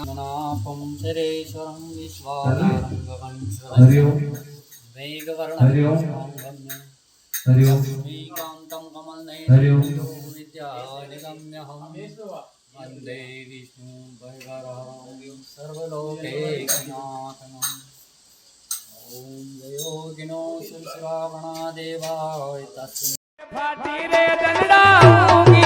नापं शरेश्वरं विश्वाधारं गगनसदृशं मेघवर्णं श्रीकान्तं कमलनयनं विद्यानिगम्यहं वन्दे विष्णुं भयहरं सर्वलोकैकनाथम् ॐ जयोगिनो शिवशिवागणादेवाय तस्मै फाटी रे दंडाऊंगी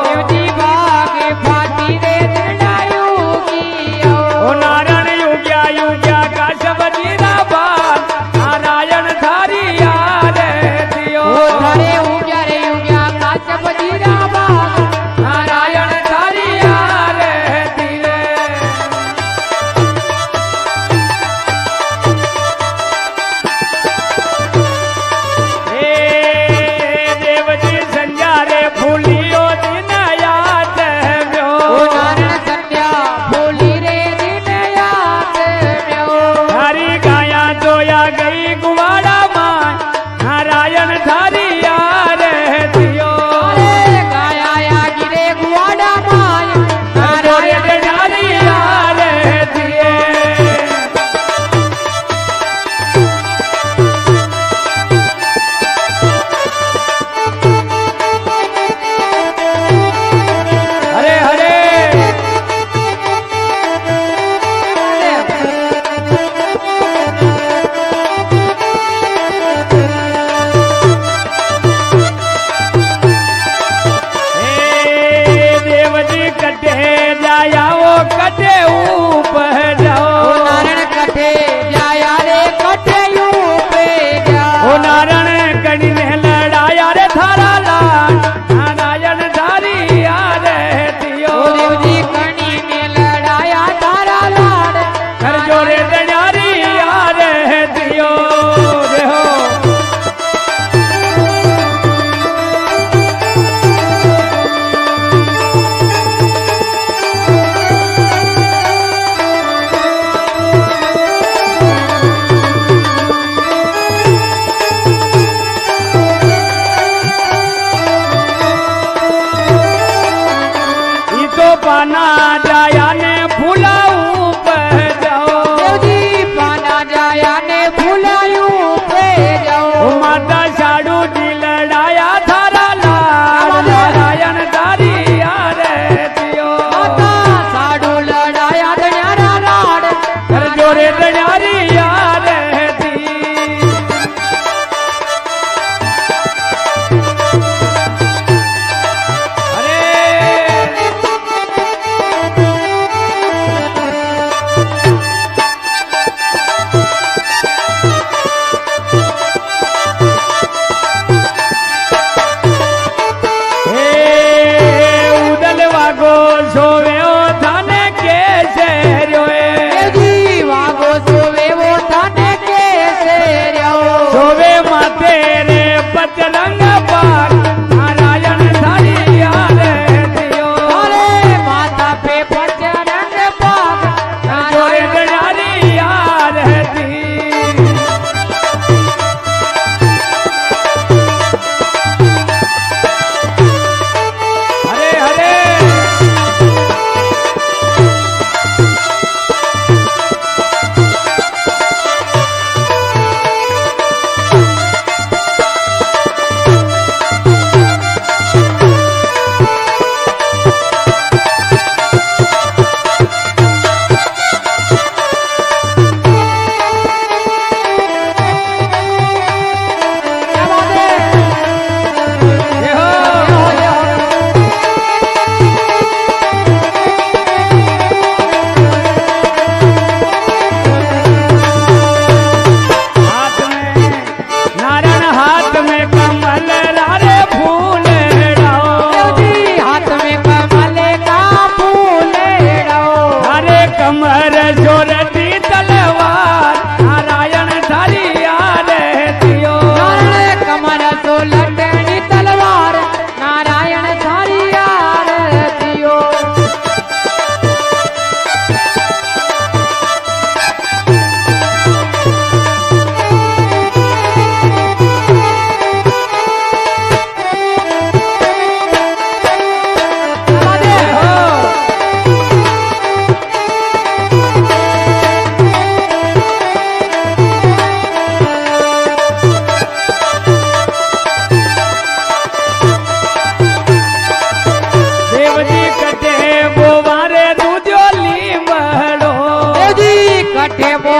देवजी भागे फाटी रे दंडाऊंगी ओ नारायण युग्या युग्या काशव जीराबाद नारायण थारी याद दियो ओ थारे युग्या रे युग्या काशव जीराबाद नारायण थारी याद दिले हे देवजी संजा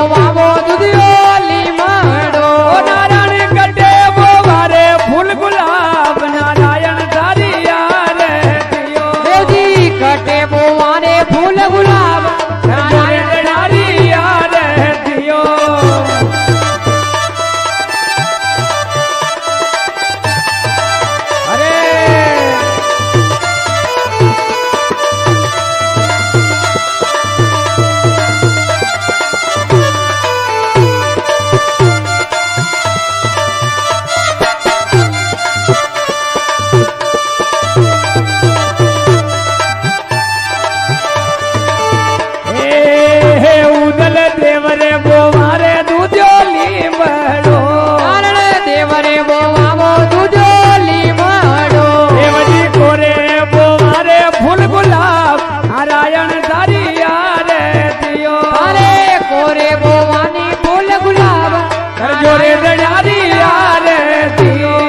બોવાવો દુધિયો લીમડો ઓ નારાયણ કટે બોવારે ફૂલ ગુલાબ નારાયણ તારી યારે દિયો દેવજી કટે બોવારે ફૂલ ગુલાબ નારાયણ તારી યારે દિયો અરે ઉદલ દેવરે બોવારે દૂધ્યો લીમડો નારણ દેવરે બોવાવો દુધિયો લીમડો દેવજી કોરે બોવારે ફૂલ ગુલાબ નારાયણ તારી યારે દિયો અરે કોરે બોવાની ફૂલ ગુલાબ કરજો રે દયારી યારે દિયો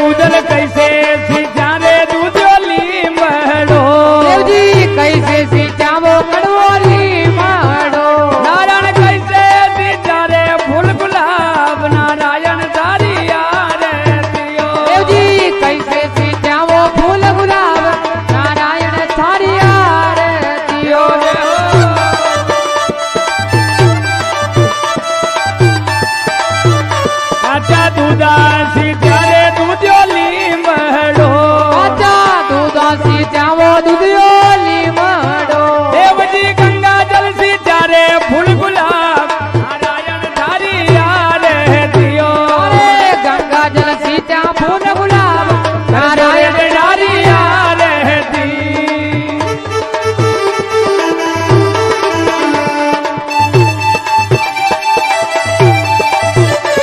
ઉદલ કૈસે સીજા રે દૂધ્યો લીમડો દેવજી કૈસે સીચાવો કડવો લીમડો નારાયણ કૈસે સીજા રે ફૂલ ગુલાબ નારાયણ તારી યારે દિયો દેવજી કૈસે સીચાવો ફૂલ ગુલાબ નારાયણ સારી આરતીઓ કાચા દૂધા સીજા રે દૂધ્યો લીમડો કાચા દૂધા સીચાવો દુધિયો લીમડો દેવજી ગંગા જલ સીજા રે ફૂલ ગુલાબ નારાયણ તારી યારે દિયો અરે ગંગા જલ સીચા ફૂલ ગુલાબ નારાયણ નારાયણ તારી યારે દી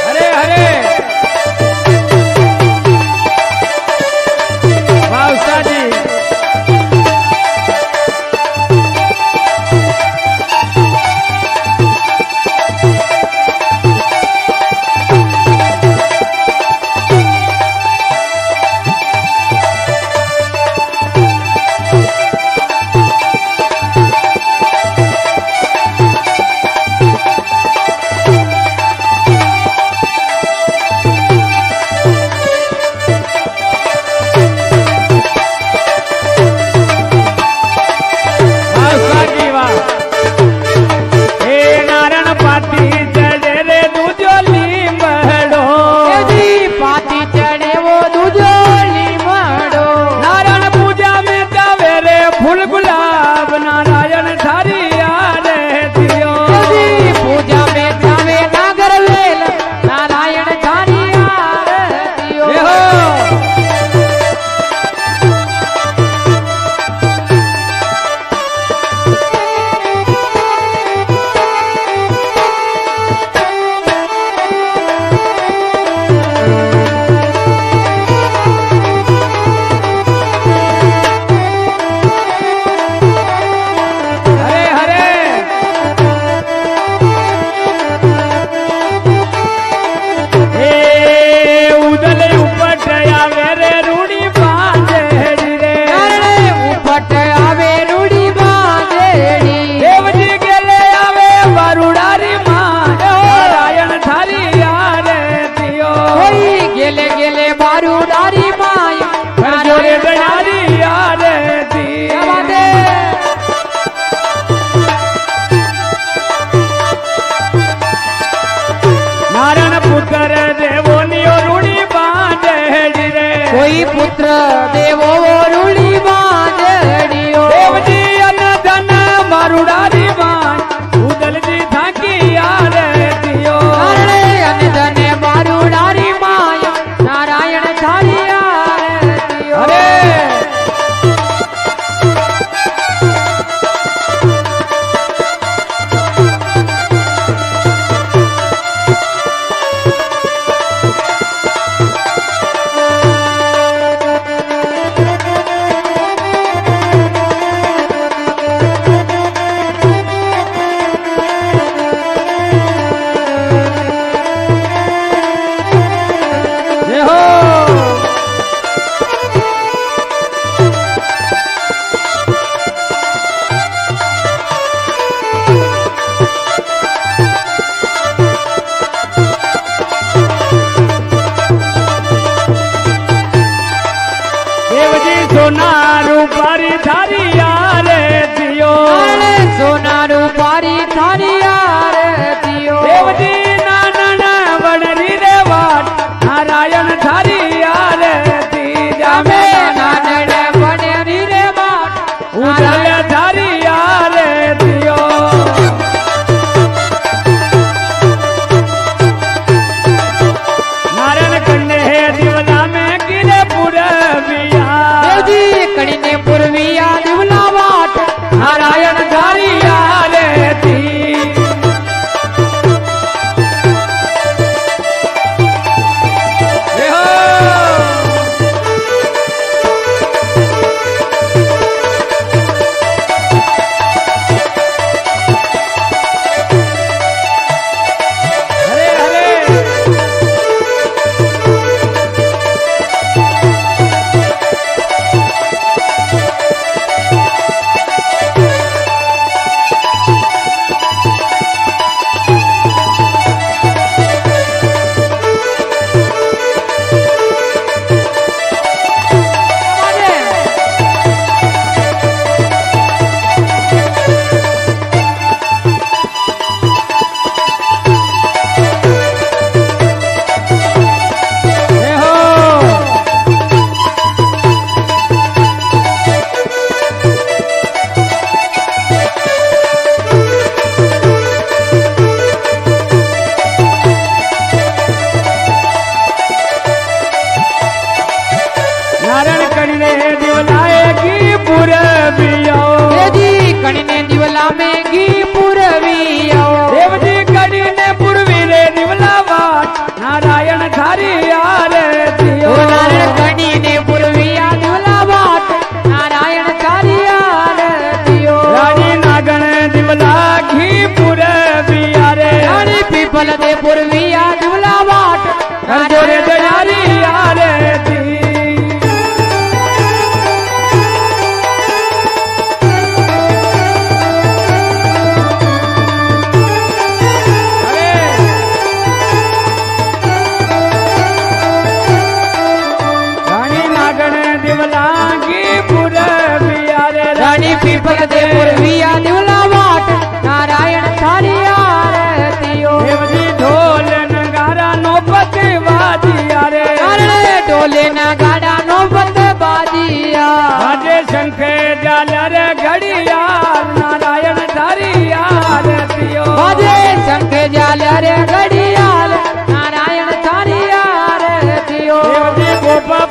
હરે હરે વાહ ઉસ્તાદજી વાહ ઉસ્તાદજી વાહ હે નારાયણ પાટી ચડે રે દૂધ્યો લીમડો દેવજી પાતી ચડેવો દુધિયો લીમડો નારાયણ પૂજા में जावे रे फूल गुलाब नारायण थारी યારે દિયો દેવજી પૂજા में जावे नागर वेल नारायण सारी आरतीઓ એ હો હરે હરે હે ઉદલ ઉપટ આવે રે રૂડી પાંજેડી રે નારણે ઉપટ આવે રૂડી બાંધેડી દેવજી ગેલે આવે વરુડારી માં નારાયણ થારી યારે દિયો કોઈ ગેલે ગેલે બારું ડારી માય કરજો રે દયારી યારે ક્યા દી નારાયણ પુત્ર દેવોનિયો રૂડી પાંજેડી રે કોઈ પુત્ર દેવો રૂડી બાંધેડીઓ દેવજી અન ધન મારુડારી માં ઉદલજી થાકી યારે દિયો નારણે અને ધને બારું ડારી માય નારાયણ સારી આરતીઓ હરે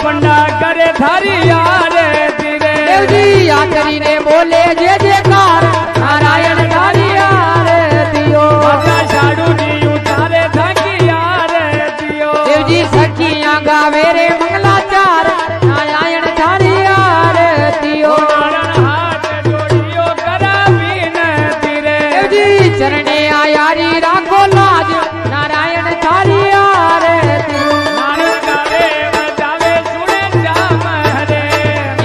पंडा करे थारी आरती रे देवजी आ કરીને બોલે જે જયકાર નારાયણ તારી આરતીઓ માતા શાડુજી ઉતારે થાકી આરતીઓ દેવજી સખિયા ગાવે રે મંગલાચાર નારાયણ તારી આરતીઓ નારાયણ હાથ જોડીઓ કરાવી નતી રે દેવજી ચરણે આયારી રાખો લાજ નારાયણ તારી આરતીઓ નાનક ગાવે બજાવે સુણે જામ રે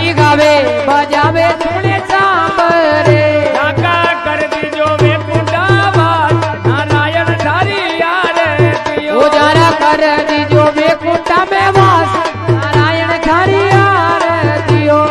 ઈ ગાવે બજાવે સુણે સાંભરે કાકા કર દીજો વેકુંડા વાત નારાયણ થારી આરતીઓ ઉજારા કર દીજો બેકુંઠા મે વાસ નારાયણ તારી આરતીઓ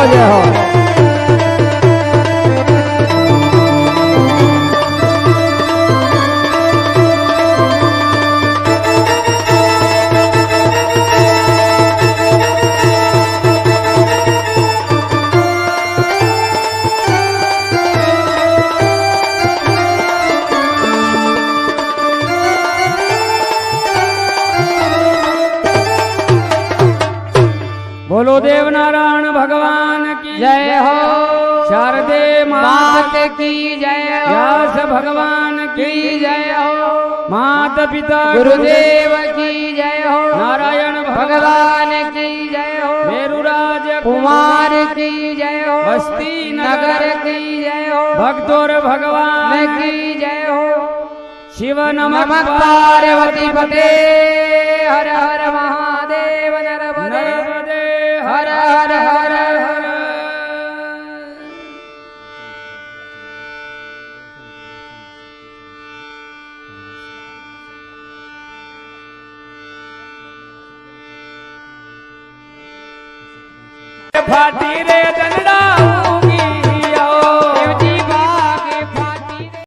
જય હો બોલો દેવનારાયણ ભગવાન કી જય હો શારદે માત માત કી જય હો વ્યાસ ભગવાન કી કી જય હો માત પિતા ગુરુદેવ કી જય હો નારાયણ ભગવાન કી જય હો મેરુરાજ कुमार की जय हो बस्ती नगर की जय हो ભક્તોર ભગવાન की जय हो શિવ नमः નમઃ पार्वती पते हर हर महादेव नर्मदे નર્મદે हर हर हर हर ફાટી રે